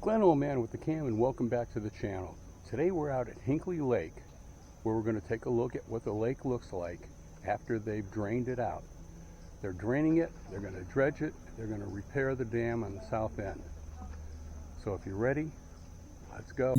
Glenn, old man with the cam, and welcome back to the channel. Today we're out at Hinckley Lake, where we're going to take a look at what the lake looks like after they've drained it out. They're draining it, they're going to dredge it, they're going to repair the dam on the south end. So if you're ready, let's go.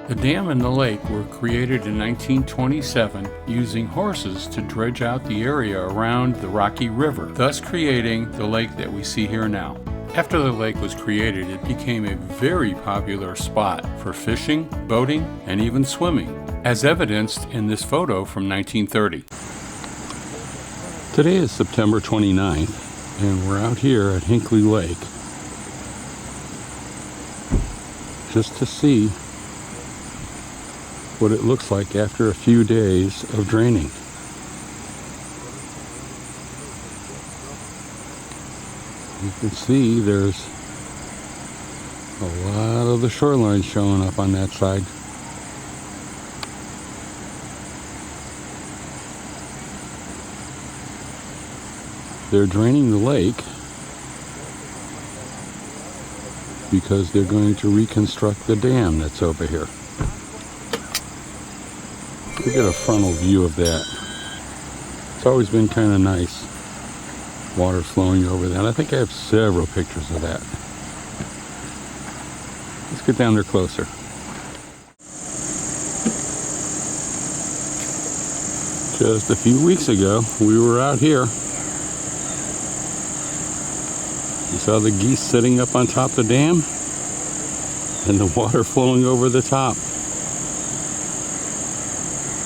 The dam and the lake were created in 1927 using horses to dredge out the area around the Rocky River, thus creating the lake that we see here now. After the lake was created, it became a very popular spot for fishing, boating, and even swimming, as evidenced in this photo from 1930. Today is September 29th, and we're out here at Hinckley Lake just to see what it looks like after a few days of draining. You can see there's a lot of the shoreline showing up on that side. They're draining the lake because they're going to reconstruct the dam that's over here. We get a frontal view of that. It's always been kind of nice. Water flowing over that. I think I have several pictures of that. Let's get down there closer. Just a few weeks ago, we were out here. You saw the geese sitting up on top of the dam and the water flowing over the top.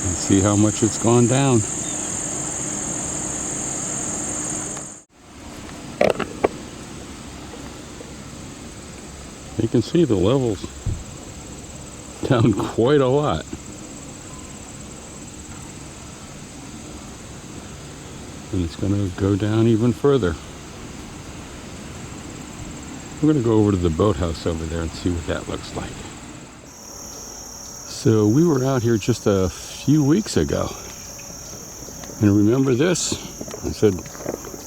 And see how much it's gone down. You can see the levels down quite a lot. And it's going to go down even further. We're going to go over to the boathouse over there and see what that looks like. So we were out here just a few weeks ago, and remember this? I said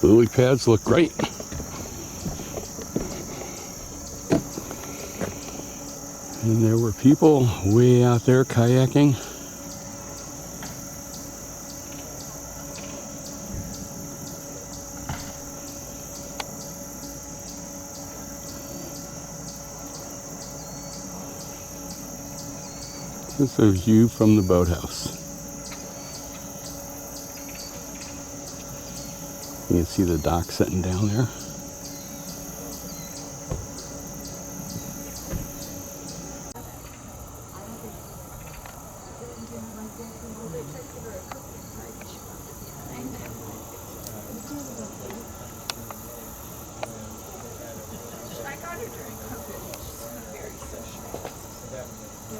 lily pads look great. And there were people way out there kayaking. This is a view from the boathouse. You can see the dock sitting down there.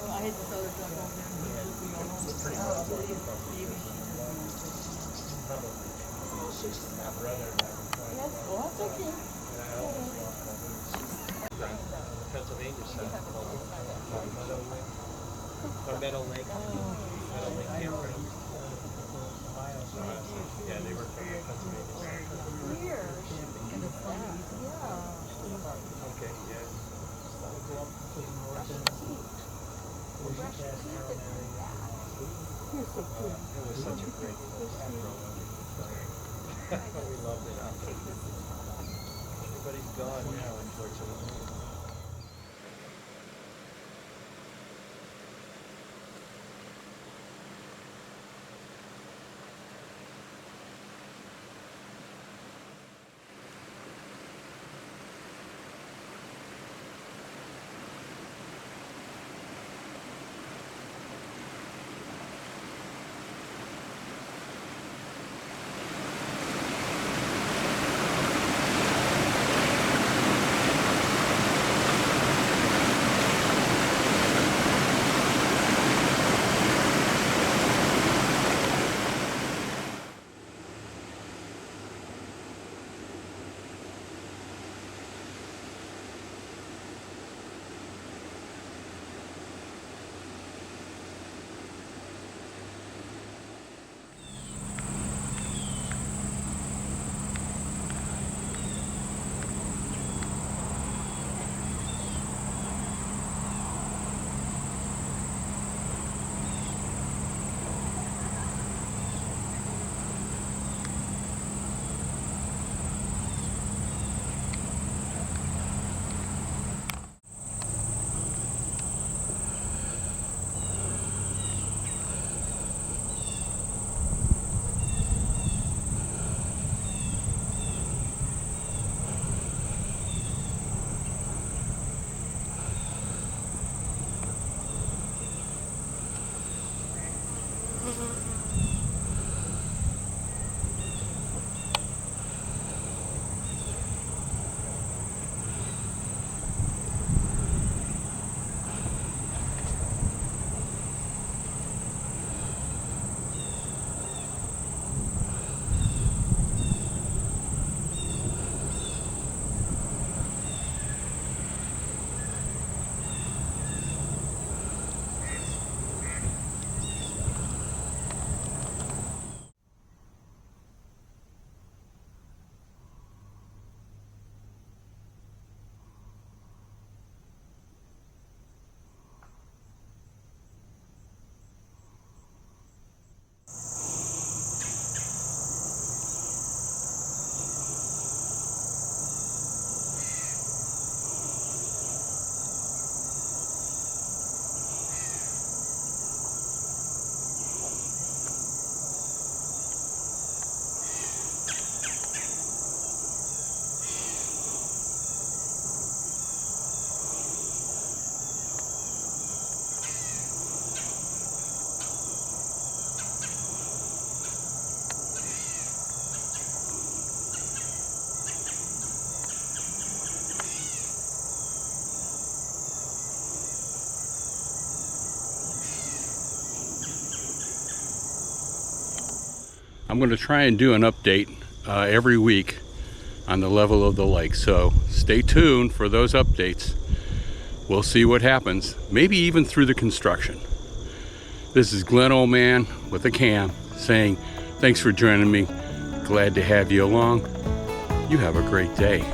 I had this other stuff over there. Oh, that's okay. Pennsylvania side. Meadow Lake. Meadow Lake campground. Yeah, they were from Pennsylvania side. Here. In the front. Yeah. Okay, yeah. You're so cool. It was such a great program. We loved it. Everybody's gone now, unfortunately. I'm going to try and do an update every week on the level of the lake, so stay tuned for those updates. We'll see what happens, maybe even through the construction. This is Glenn Oldman with a cam saying thanks for joining me. Glad to have you along. You have a great day.